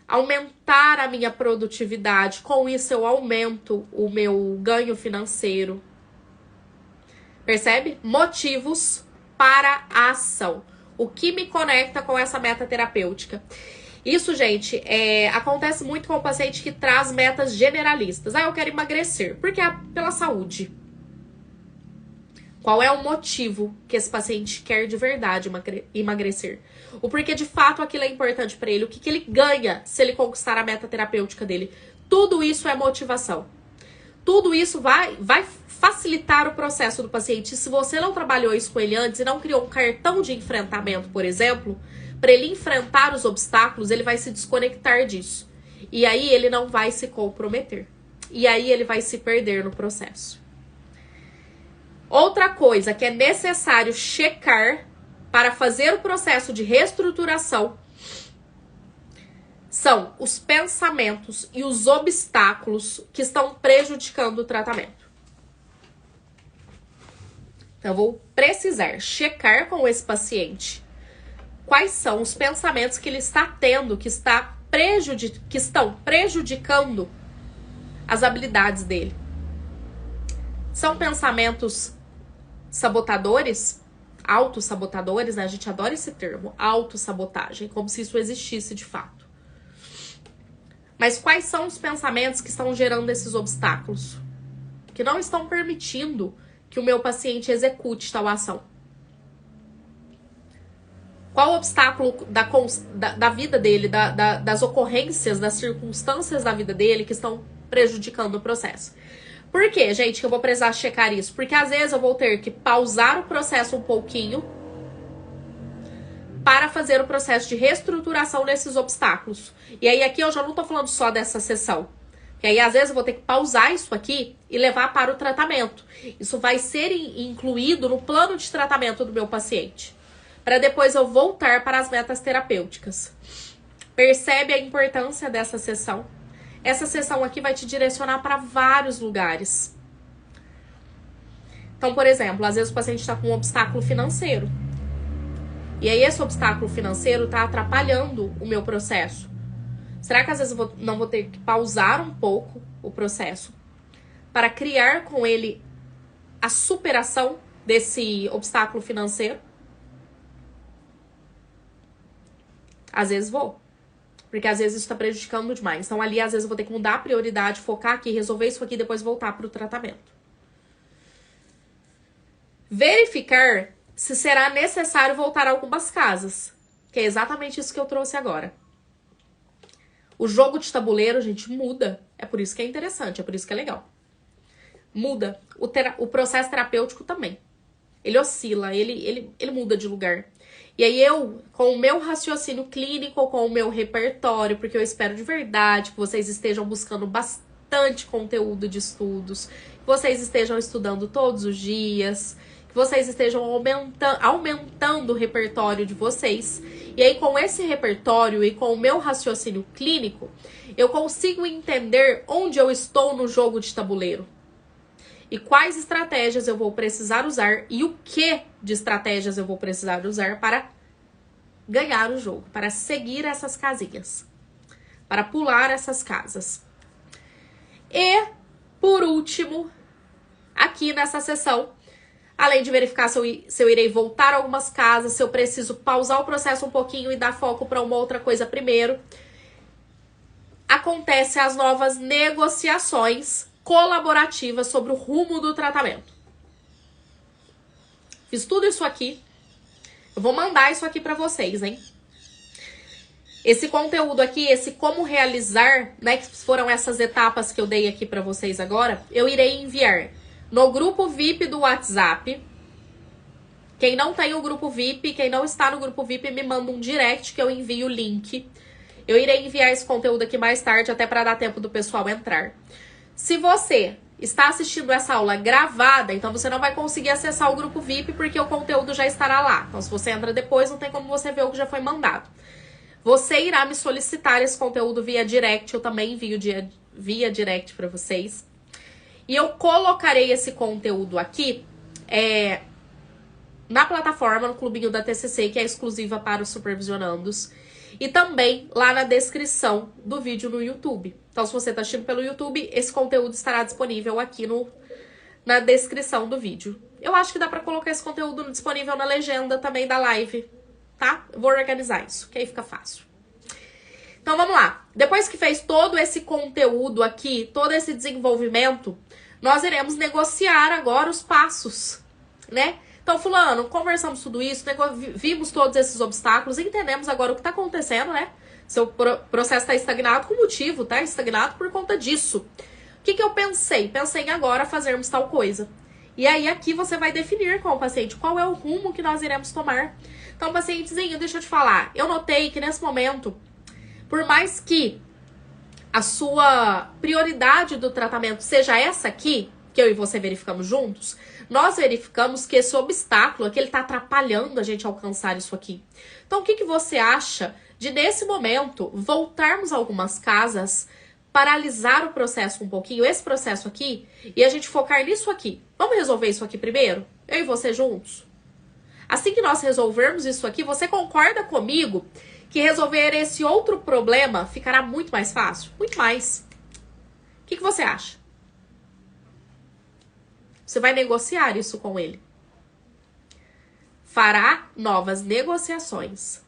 Aumentar a minha produtividade. Com isso, eu aumento o meu ganho financeiro. Percebe? Motivos para a ação. O que me conecta com essa meta terapêutica? Isso, gente, acontece muito com o paciente que traz metas generalistas. Eu quero emagrecer, porque é pela saúde. Qual é o motivo que esse paciente quer de verdade emagrecer? O porquê de fato aquilo é importante para ele? O que ele ganha se ele conquistar a meta terapêutica dele? Tudo isso é motivação. Tudo isso vai facilitar o processo do paciente. Se você não trabalhou isso com ele antes e não criou um cartão de enfrentamento, por exemplo, para ele enfrentar os obstáculos, ele vai se desconectar disso. E aí ele não vai se comprometer. E aí ele vai se perder no processo. Outra coisa que é necessário checar para fazer o processo de reestruturação são os pensamentos e os obstáculos que estão prejudicando o tratamento. Então, eu vou precisar checar com esse paciente quais são os pensamentos que ele está tendo, que estão prejudicando as habilidades dele. São pensamentos sabotadores, autossabotadores, né? A gente adora esse termo, autossabotagem, como se isso existisse de fato. Mas quais são os pensamentos que estão gerando esses obstáculos? Que não estão permitindo que o meu paciente execute tal ação? Qual o obstáculo da vida dele, das ocorrências, das circunstâncias da vida dele que estão prejudicando o processo? Por quê, gente, que eu vou precisar checar isso? Porque às vezes eu vou ter que pausar o processo um pouquinho para fazer o processo de reestruturação desses obstáculos. E aí aqui eu já não tô falando só dessa sessão. E aí às vezes eu vou ter que pausar isso aqui e levar para o tratamento. Isso vai ser incluído no plano de tratamento do meu paciente, para depois eu voltar para as metas terapêuticas. Percebe a importância dessa sessão? Essa sessão aqui vai te direcionar para vários lugares. Então, por exemplo, às vezes o paciente está com um obstáculo financeiro. E aí esse obstáculo financeiro está atrapalhando o meu processo. Será que às vezes eu não vou ter que pausar um pouco o processo para criar com ele a superação desse obstáculo financeiro? Às vezes vou. Porque às vezes isso tá prejudicando demais. Então ali, às vezes, eu vou ter que mudar a prioridade, focar aqui, resolver isso aqui e depois voltar pro tratamento. Verificar se será necessário voltar a algumas casas. Que é exatamente isso que eu trouxe agora. O jogo de tabuleiro, gente, muda. É por isso que é interessante, é por isso que é legal. Muda. O processo terapêutico também. Ele oscila, ele muda de lugar. E aí eu, com o meu raciocínio clínico, com o meu repertório, porque eu espero de verdade que vocês estejam buscando bastante conteúdo de estudos, que vocês estejam estudando todos os dias, que vocês estejam aumentando o repertório de vocês. E aí, com esse repertório e com o meu raciocínio clínico, eu consigo entender onde eu estou no jogo de tabuleiro. E quais estratégias eu vou precisar usar e o que de estratégias eu vou precisar usar para ganhar o jogo, para seguir essas casinhas, para pular essas casas. E, por último, aqui nessa sessão, além de verificar se eu irei voltar a algumas casas, se eu preciso pausar o processo um pouquinho e dar foco para uma outra coisa primeiro, acontecem as novas negociações colaborativas sobre o rumo do tratamento. Fiz tudo isso aqui. Eu vou mandar isso aqui para vocês, hein? Esse conteúdo aqui, esse como realizar, né, que foram essas etapas que eu dei aqui para vocês agora, eu irei enviar no grupo VIP do WhatsApp. Quem não tem o grupo VIP, quem não está no grupo VIP, me manda um direct que eu envio o link. Eu irei enviar esse conteúdo aqui mais tarde, até para dar tempo do pessoal entrar. Se você está assistindo essa aula gravada, então você não vai conseguir acessar o grupo VIP porque o conteúdo já estará lá. Então, se você entra depois, não tem como você ver o que já foi mandado. Você irá me solicitar esse conteúdo via direct, eu também envio via direct para vocês. E eu colocarei esse conteúdo aqui na plataforma, no clubinho da TCC, que é exclusiva para os supervisionandos. E também lá na descrição do vídeo no YouTube. Então, se você está assistindo pelo YouTube, esse conteúdo estará disponível aqui na descrição do vídeo. Eu acho que dá para colocar esse conteúdo disponível na legenda também da live, tá? Eu vou organizar isso, que aí fica fácil. Então, vamos lá. Depois que fez todo esse conteúdo aqui, todo esse desenvolvimento, nós iremos negociar agora os passos, né? Então, fulano, conversamos tudo isso, vimos todos esses obstáculos, entendemos agora o que está acontecendo, né? Seu processo está estagnado com motivo, tá? Estagnado por conta disso. O que eu pensei? Pensei em agora fazermos tal coisa. E aí, aqui você vai definir com o paciente qual é o rumo que nós iremos tomar. Então, pacientezinho, deixa eu te falar. Eu notei que nesse momento, por mais que a sua prioridade do tratamento seja essa aqui, que eu e você verificamos juntos, nós verificamos que esse obstáculo aqui, ele tá atrapalhando a gente alcançar isso aqui. Então, o que você acha de, nesse momento, voltarmos a algumas casas, paralisar o processo um pouquinho, esse processo aqui, e a gente focar nisso aqui? Vamos resolver isso aqui primeiro? Eu e você juntos? Assim que nós resolvermos isso aqui, você concorda comigo que resolver esse outro problema ficará muito mais fácil? Muito mais. O que você acha? Você vai negociar isso com ele. Fará novas negociações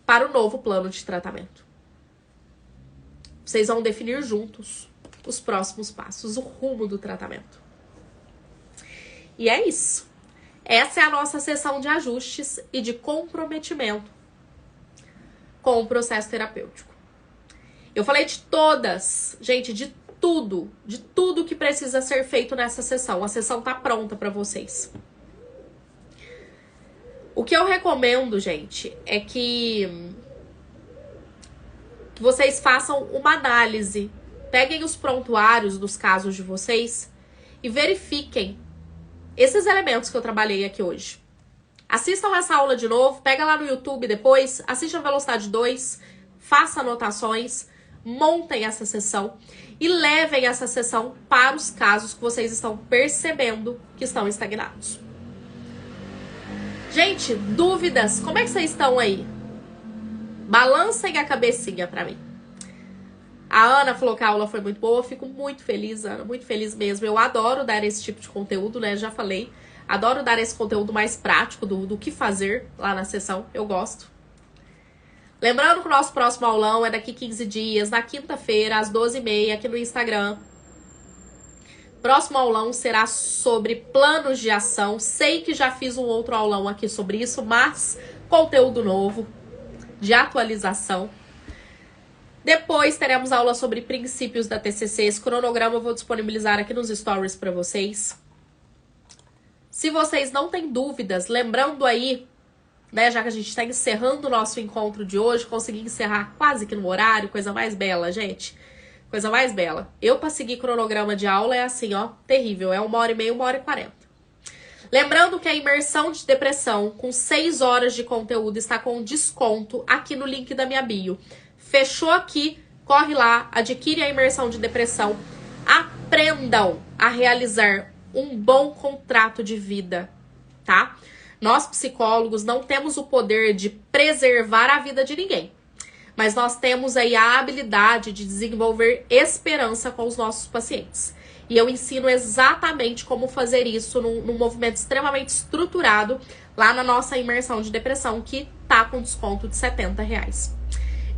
para o novo plano de tratamento. Vocês vão definir juntos os próximos passos, o rumo do tratamento. E é isso. Essa é a nossa sessão de ajustes e de comprometimento com o processo terapêutico. Eu falei de todas, gente, de tudo que precisa ser feito nessa sessão. A sessão tá pronta para vocês. O que eu recomendo, gente, é que vocês façam uma análise. Peguem os prontuários dos casos de vocês e verifiquem esses elementos que eu trabalhei aqui hoje. Assistam essa aula de novo, pega lá no YouTube depois, assistam Velocidade 2, façam anotações, montem essa sessão e levem essa sessão para os casos que vocês estão percebendo que estão estagnados. Gente, dúvidas? Como é que vocês estão aí? Balancem a cabecinha para mim. A Ana falou que a aula foi muito boa. Eu fico muito feliz, Ana, muito feliz mesmo. Eu adoro dar esse tipo de conteúdo, né? Já falei. Adoro dar esse conteúdo mais prático do que fazer lá na sessão. Eu gosto. Lembrando que o nosso próximo aulão é daqui 15 dias, na quinta-feira, às 12h30, aqui no Instagram. Próximo aulão será sobre planos de ação. Sei que já fiz um outro aulão aqui sobre isso, mas conteúdo novo, de atualização. Depois teremos aula sobre princípios da TCC. Esse cronograma eu vou disponibilizar aqui nos stories para vocês. Se vocês não têm dúvidas, lembrando aí, né, já que a gente está encerrando o nosso encontro de hoje, consegui encerrar quase que no horário, coisa mais bela, gente. Coisa mais bela. Eu, para seguir cronograma de aula, é assim, ó, terrível. É 1h30, 1h40. Lembrando que a imersão de depressão, com 6 horas de conteúdo, está com desconto aqui no link da minha bio. Fechou aqui, corre lá, adquire a imersão de depressão. Aprendam a realizar um bom contrato de vida, tá? Nós, psicólogos, não temos o poder de preservar a vida de ninguém. Mas nós temos aí a habilidade de desenvolver esperança com os nossos pacientes. E eu ensino exatamente como fazer isso num movimento extremamente estruturado lá na nossa imersão de depressão, que tá com desconto de R$70.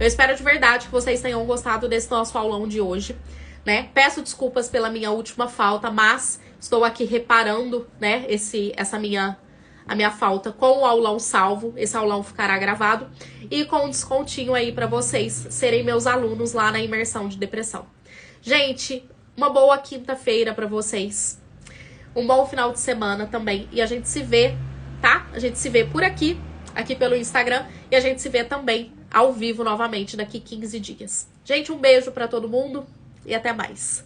Eu espero de verdade que vocês tenham gostado desse nosso aulão de hoje, né? Peço desculpas pela minha última falta, mas estou aqui reparando, né, a minha falta com o aulão salvo. Esse aulão ficará gravado e com um descontinho aí para vocês serem meus alunos lá na imersão de depressão. Gente, uma boa quinta-feira para vocês. Um bom final de semana também. E a gente se vê, tá? A gente se vê por aqui pelo Instagram. E a gente se vê também ao vivo novamente daqui 15 dias. Gente, um beijo para todo mundo e até mais.